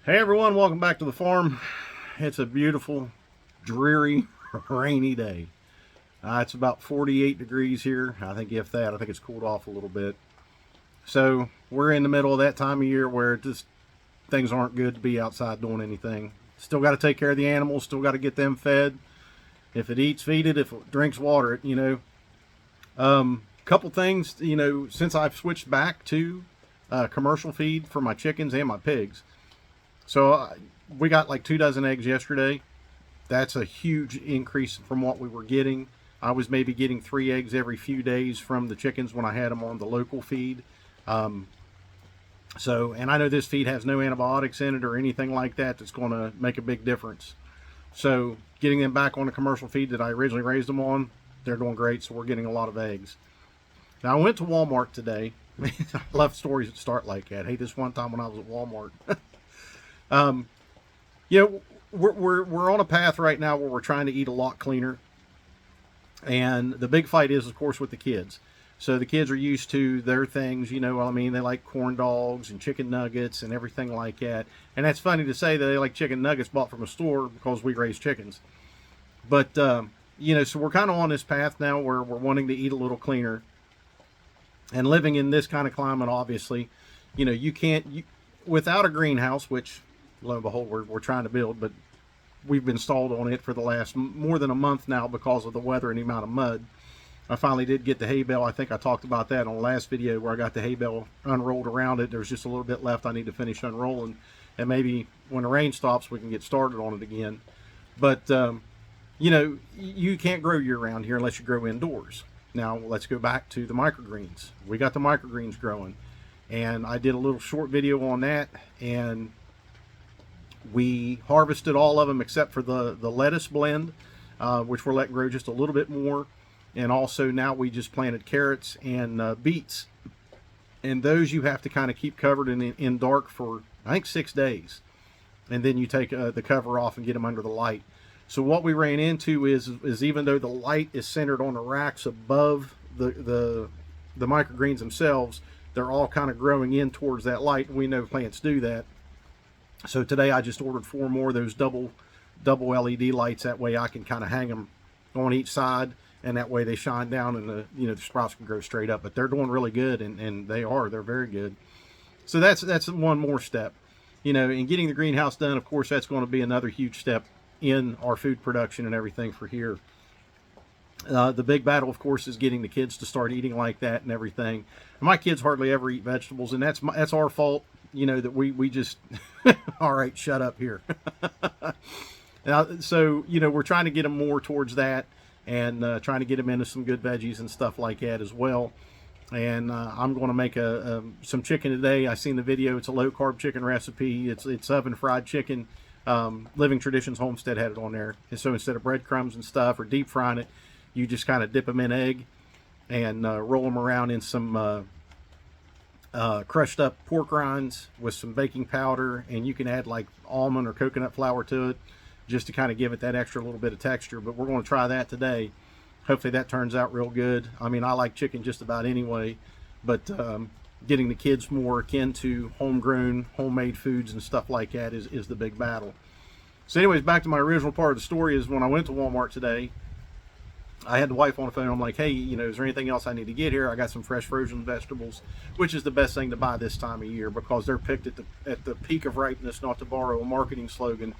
Hey everyone, welcome back to the farm. It's a beautiful, dreary, rainy day. It's about 48 degrees here. I think if that, I think it's cooled off a little bit. So we're in the middle of that time of year where just things aren't good to be outside doing anything. Still got to take care of the animals, still got to get them fed. If it eats, feed it. If it drinks, water it, Couple things, since I've switched back to commercial feed for my chickens and my pigs. So we got like 2 dozen eggs yesterday. That's a huge increase from what we were getting. I was maybe getting 3 eggs every few days from the chickens when I had them on the local feed. And I know this feed has no antibiotics in it or anything like that that's going to make a big difference. So getting them back on the commercial feed that I originally raised them on, they're doing great. So we're getting a lot of eggs. Now I went to Walmart today. I love stories that start like that. Hey, this one time when I was at Walmart. We're on a path right now where we're trying to eat a lot cleaner, and the big fight is, of course, with the kids. So the kids are used to their things, they like corn dogs and chicken nuggets and everything like that. And that's funny to say that they like chicken nuggets bought from a store because we raise chickens. But so we're kind of on this path now where we're wanting to eat a little cleaner. And living in this kind of climate, obviously, you can't, without a greenhouse, which lo and behold, we're trying to build, but we've been stalled on it for the last more than a month now because of the weather and the amount of mud. I finally did get the hay bale. I think I talked about that on the last video where I got the hay bale unrolled around it. There's just a little bit left I need to finish unrolling, and maybe when the rain stops we can get started on it again. But you can't grow year round here unless you grow indoors. Now let's go back to the microgreens. We got the microgreens growing, and I did a little short video on that, and we harvested all of them except for the lettuce blend, which we're letting grow just a little bit more. And also now we just planted carrots and beets. And those you have to kind of keep covered in dark for, I think, 6 days. And then you take the cover off and get them under the light. So what we ran into is even though the light is centered on the racks above the microgreens themselves, they're all kind of growing in towards that light. And we know plants do that. So today I just ordered 4 more of those double LED lights. That way I can kind of hang them on each side, and that way they shine down and the sprouts can grow straight up. But they're doing really good, and they're very good. So that's one more step. In getting the greenhouse done, of course, that's going to be another huge step in our food production and everything for here. The big battle, of course, is getting the kids to start eating like that and everything. My kids hardly ever eat vegetables, and that's our fault. That we just all right, shut up here. Now, so we're trying to get them more towards that, and trying to get them into some good veggies and stuff like that as well. And I'm going to make some chicken today. I seen the video. It's a low carb chicken recipe. It's oven fried chicken. Living Traditions Homestead had it on there. And so instead of breadcrumbs and stuff or deep frying it, you just kind of dip them in egg and roll them around in some crushed up pork rinds with some baking powder, and you can add like almond or coconut flour to it just to kind of give it that extra little bit of texture. But we're going to try that today. Hopefully that turns out real good. I mean, I like chicken just about anyway, but getting the kids more akin to homegrown, homemade foods and stuff like that is the big battle. So anyways, back to my original part of the story is when I went to Walmart today, I had the wife on the phone. I'm like, hey, is there anything else I need to get here? I got some fresh frozen vegetables, which is the best thing to buy this time of year because they're picked at the peak of ripeness, not to borrow a marketing slogan,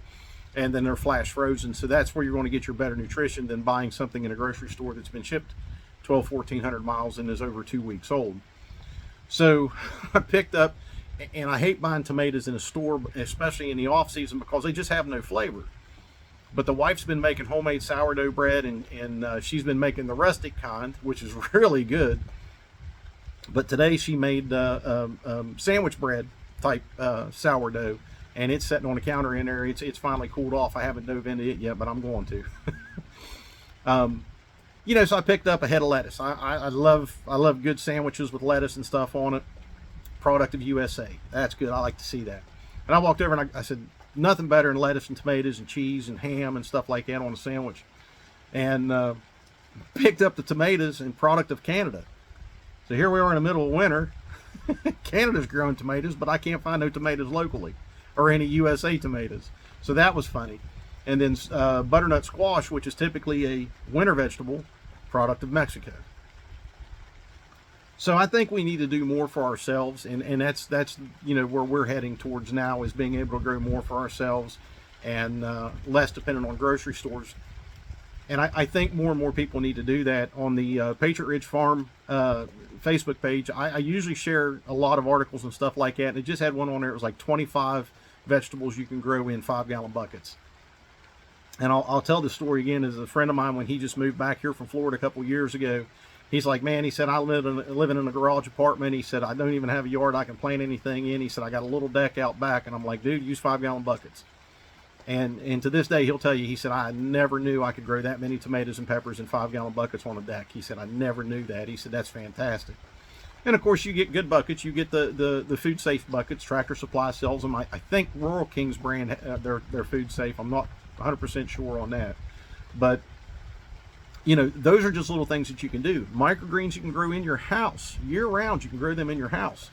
and then they're flash frozen. So that's where you're going to get your better nutrition than buying something in a grocery store that's been shipped 1,400 miles and is over 2 weeks old. So I picked up, and I hate buying tomatoes in a store, especially in the off season, because they just have no flavor. But the wife's been making homemade sourdough bread, and she's been making the rustic kind, which is really good. But today she made sandwich bread type sourdough, and it's sitting on the counter in there. It's finally cooled off. I haven't dove into it yet, but I'm going to. So I picked up a head of lettuce. I love good sandwiches with lettuce and stuff on it. Product of USA. That's good. I like to see that. And I walked over and I said, nothing better than lettuce and tomatoes and cheese and ham and stuff like that on a sandwich. And picked up the tomatoes, and product of Canada. So here we are in the middle of winter. Canada's growing tomatoes, but I can't find no tomatoes locally. or any USA tomatoes. So that was funny. And then butternut squash, which is typically a winter vegetable, product of Mexico. So I think we need to do more for ourselves, and that's where we're heading towards now, is being able to grow more for ourselves and less dependent on grocery stores. And I think more and more people need to do that. On the Patriot Ridge Farm Facebook page, I usually share a lot of articles and stuff like that. And it just had one on there. It was like 25 vegetables you can grow in 5-gallon buckets. And I'll tell the story again. As a friend of mine, when he just moved back here from Florida a couple years ago, he's like, man, he said, I living in a garage apartment. He said, I don't even have a yard I can plant anything in. He said, I got a little deck out back. And I'm like, dude, use 5-gallon buckets. And to this day, he'll tell you, he said, I never knew I could grow that many tomatoes and peppers in 5-gallon buckets on a deck. He said, I never knew that. He said, that's fantastic. And of course, you get good buckets. You get the food safe buckets. Tractor Supply sells them. I think Rural Kings brand, they're food safe. I'm not 100% sure on that. But, those are just little things that you can do. Microgreens you can grow in your house year round. You can grow them in your house.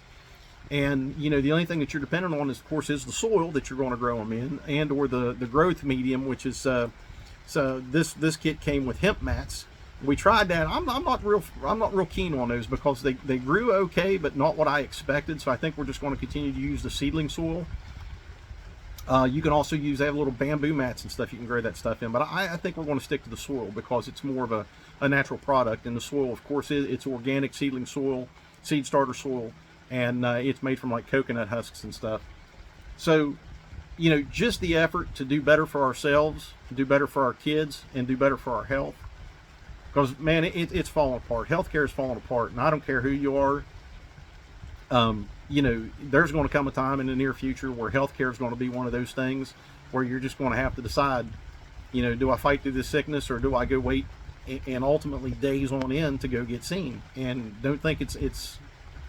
And, the only thing that you're dependent on, is, of course, is the soil that you're going to grow them in, and or the growth medium, which is, so this kit came with hemp mats. We tried that. I'm not real keen on those, because they grew okay, but not what I expected. So I think we're just going to continue to use the seedling soil. You can also they have little bamboo mats and stuff you can grow that stuff in. But I think we're going to stick to the soil, because it's more of a natural product. And the soil, of course, it's organic seedling soil, seed starter soil. And it's made from like coconut husks and stuff. So, just the effort to do better for ourselves, do better for our kids, and do better for our health. Because, man, it's falling apart. Healthcare is falling apart. And I don't care who you are. There's going to come a time in the near future where healthcare is going to be one of those things where you're just going to have to decide, do I fight through this sickness, or do I go wait and ultimately days on end to go get seen? And don't think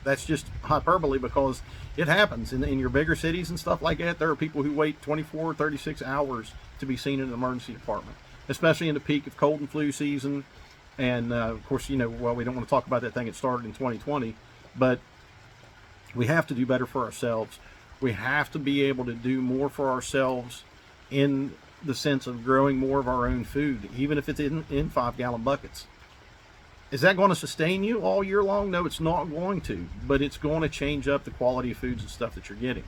that's just hyperbole, because it happens in your bigger cities and stuff like that. There are people who wait 24, 36 hours to be seen in an emergency department, especially in the peak of cold and flu season. And of course, we don't want to talk about that thing. It started in 2020, but we have to do better for ourselves. We have to be able to do more for ourselves in the sense of growing more of our own food, even if it's in 5-gallon buckets. Is that going to sustain you all year long? No, it's not going to, but it's going to change up the quality of foods and stuff that you're getting.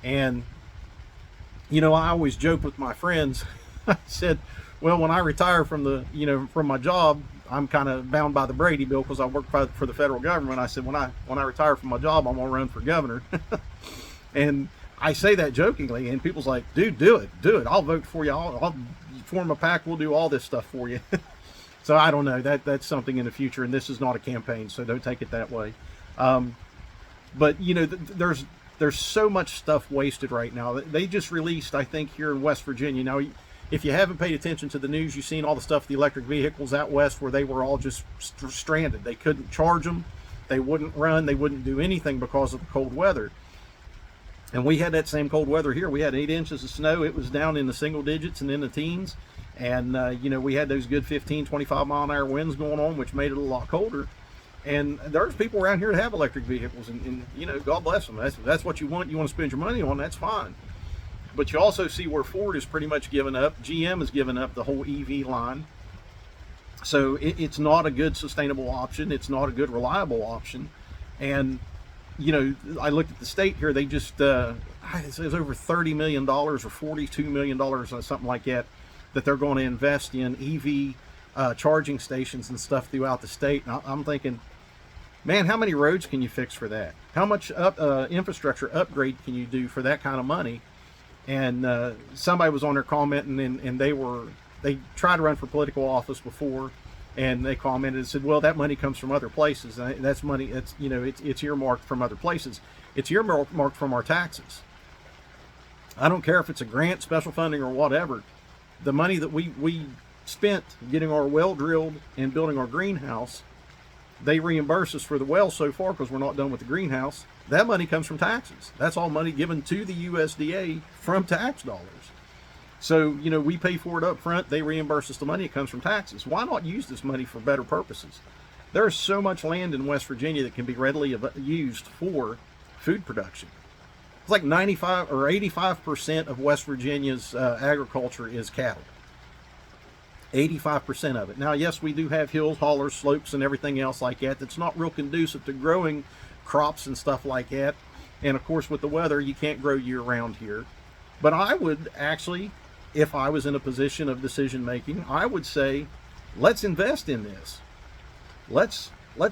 And, I always joke with my friends. I said, well, when I retire from from my job, I'm kind of bound by the Brady Bill, because I work for the federal government. I said, when I retire from my job, I'm going to run for governor. And I say that jokingly, and people's like, dude, do it. I'll vote for you. I'll form a PAC. We'll do all this stuff for you. So I don't know, that's something in the future, and this is not a campaign, so don't take it that way. But there's so much stuff wasted right now. They just released, I think, here in West Virginia. Now, if you haven't paid attention to the news, you've seen all the stuff with the electric vehicles out west, where they were all just stranded. They couldn't charge them. They wouldn't run. They wouldn't do anything because of the cold weather. And we had that same cold weather here. We had 8 inches of snow. It was down in the single digits and in the teens. And, we had those good 15, 25 mile an hour winds going on, which made it a lot colder. And there's people around here that have electric vehicles, and God bless them. That's what you want. You want to spend your money on, that's fine. But you also see where Ford has pretty much given up. GM has given up the whole EV line. So it's not a good sustainable option. It's not a good reliable option. And, I looked at the state here. They just, it says over $30 million or $42 million or something like that they're going to invest in EV charging stations and stuff throughout the state. And I'm thinking, man, how many roads can you fix for that? How much infrastructure upgrade can you do for that kind of money? And somebody was on there commenting, and they tried to run for political office before, and they commented and said, well, that money comes from other places. And that's money that's, it's earmarked from other places. It's earmarked from our taxes. I don't care if it's a grant, special funding, or whatever. The money that we spent getting our well drilled and building our greenhouse, they reimburse us for the well so far, because we're not done with the greenhouse. That money comes from taxes. That's all money given to the USDA from tax dollars. So, we pay for it up front. They reimburse us the money. It comes from taxes. Why not use this money for better purposes? There's so much land in West Virginia that can be readily used for food production. It's like 95 or 85% of West Virginia's agriculture is cattle. 85% of it. Now, yes, we do have hills, hollers, slopes, and everything else like that. That's not real conducive to growing crops and stuff like that. And of course, with the weather, you can't grow year round here. But I would actually, if I was in a position of decision making, I would say, let's invest in this. Let's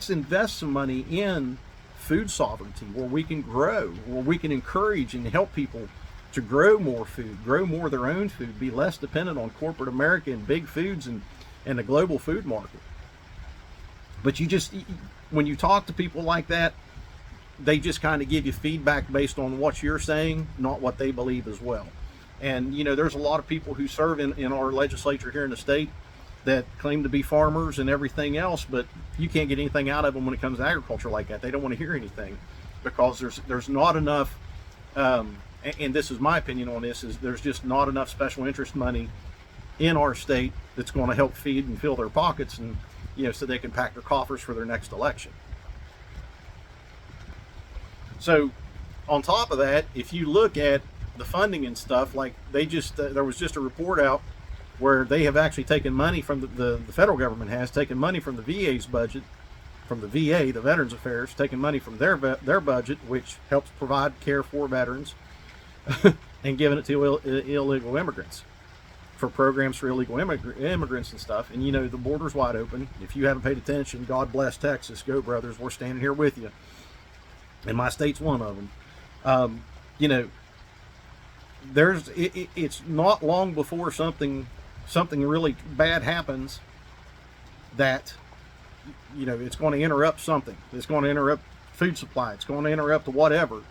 invest some money in food sovereignty, where we can grow, where we can encourage and help people to grow more food, grow more of their own food, be less dependent on corporate America and big foods and the global food market. But when you talk to people like that, they just kind of give you feedback based on what you're saying, not what they believe as well. And, there's a lot of people who serve in our legislature here in the state that claim to be farmers and everything else, but you can't get anything out of them when it comes to agriculture like that. They don't want to hear anything because there's not enough, and this is my opinion on this, is there's just not enough special interest money in our state that's going to help feed and fill their pockets and, so they can pack their coffers for their next election. So on top of that, if you look at the funding and stuff, like there was just a report out where they have actually taken money from the federal government has taken money from the VA's budget, from the VA, the Veterans Affairs, taking money from their budget, which helps provide care for veterans, and giving it to illegal immigrants, for programs for illegal immigrants and stuff. And the border's wide open. If you haven't paid attention, God bless Texas. Go brothers, we're standing here with you. And my state's one of them. It's not long before something really bad happens that it's going to interrupt something. It's going to interrupt food supply. It's going to interrupt whatever.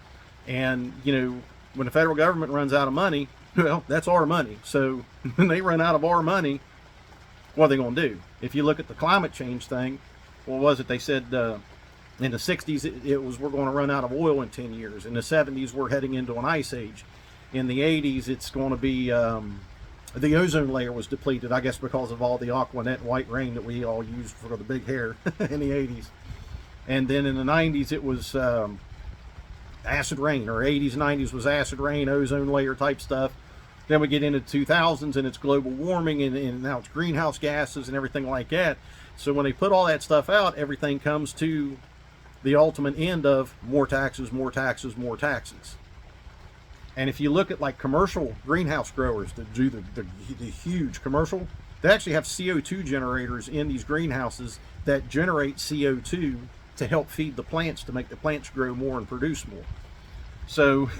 And when the federal government runs out of money, well, that's our money. So when they run out of our money, what are they going to do? If you look at the climate change thing, what was it they said? In the 60s, it was we're going to run out of oil in 10 years. In the 70s, we're heading into an ice age. In the 80s, it's going to be the ozone layer was depleted, I guess, because of all the Aquanet white rain that we all used for the big hair in the 80s. And then in the 90s, it was acid rain, or 80s, 90s was acid rain, ozone layer type stuff. Then we get into 2000s, and it's global warming, and now it's greenhouse gases and everything like that. So when they put all that stuff out, everything comes to the ultimate end of more taxes, more taxes, more taxes. And if you look at like commercial greenhouse growers that do the huge commercial, they actually have CO2 generators in these greenhouses that generate CO2 to help feed the plants, to make the plants grow more and produce more. So,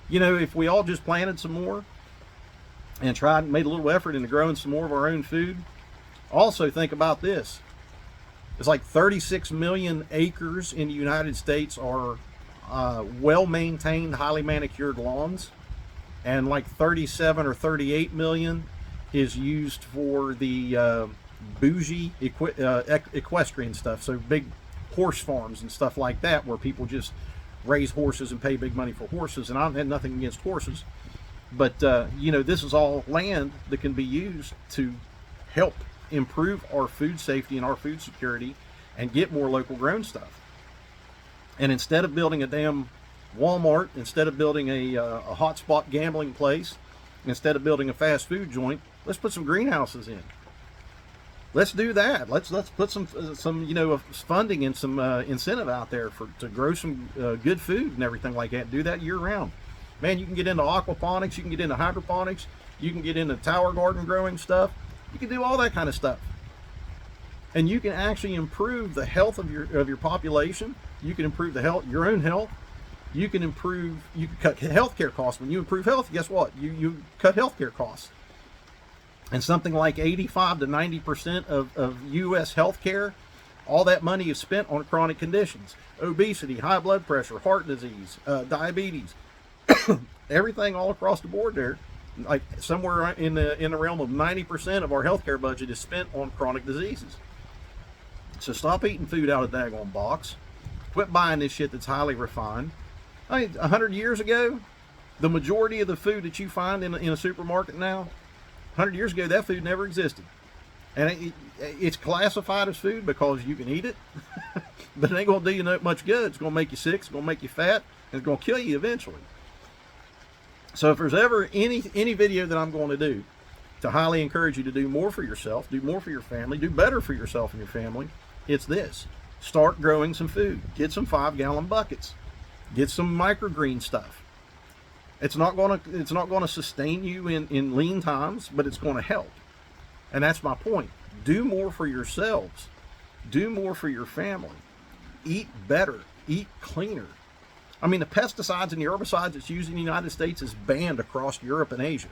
if we all just planted some more and made a little effort into growing some more of our own food. Also think about this. It's like 36 million acres in the United States are well-maintained, highly manicured lawns, and like 37 or 38 million is used for the bougie equestrian stuff, so big horse farms and stuff like that, where people just raise horses and pay big money for horses. And I had nothing against horses, but this is all land that can be used to help improve our food safety and our food security and get more local grown stuff. And instead of building a damn Walmart, instead of building a hotspot gambling place, instead of building a fast food joint, let's put some greenhouses in. Let's do that. Let's put some funding and some incentive out there to grow some good food and everything like that. Do that year round. Man, you can get into aquaponics, you can get into hydroponics, you can get into tower garden growing stuff. You can do all that kind of stuff, and you can actually improve the health of your population. You can improve your own health. You can cut healthcare costs. When you improve health, guess what? You cut healthcare costs. And something like 85 to 90% of U.S. healthcare, all that money is spent on chronic conditions: obesity, high blood pressure, heart disease, diabetes, everything all across the board there. Like somewhere in the realm of 90% of our healthcare budget is spent on chronic diseases. So stop eating food out of the daggone box. Quit buying this shit that's highly refined. 100 years ago, the majority of the food that you find in a supermarket now, 100 years ago, that food never existed. And it's classified as food because you can eat it, but it ain't going to do you much good. It's going to make you sick, it's going to make you fat, and it's going to kill you eventually. So if there's ever any video that I'm going to do to highly encourage you to do more for yourself, do more for your family, do better for yourself and your family, it's this. Start growing some food. Get some 5-gallon buckets. Get some microgreen stuff. It's not gonna sustain you in lean times, but it's going to help. And that's my point. Do more for yourselves. Do more for your family. Eat better. Eat cleaner. I mean, the pesticides and the herbicides that's used in the United States is banned across Europe and Asia.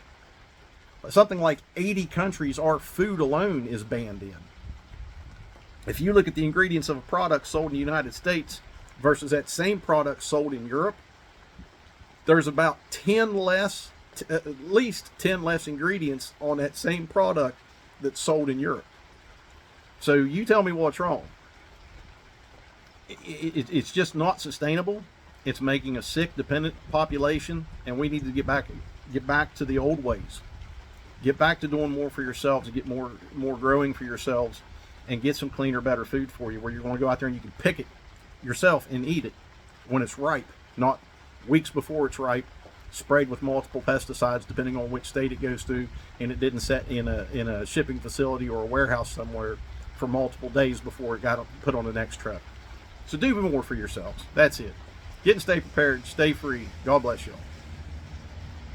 Something like 80 countries our food alone is banned in. If you look at the ingredients of a product sold in the United States versus that same product sold in Europe, there's about 10 less, at least 10 less ingredients on that same product that's sold in Europe. So you tell me what's wrong. It's just not sustainable. It's making a sick, dependent population, and we need to get back to the old ways. Get back to doing more for yourselves and get more growing for yourselves, and get some cleaner, better food for you, where you're going to go out there and you can pick it yourself and eat it when it's ripe, not weeks before it's ripe, sprayed with multiple pesticides depending on which state it goes to, and it didn't set in a shipping facility or a warehouse somewhere for multiple days before it got put on the next truck. So do more for yourselves. That's it. Get and stay prepared. Stay free. God bless you all.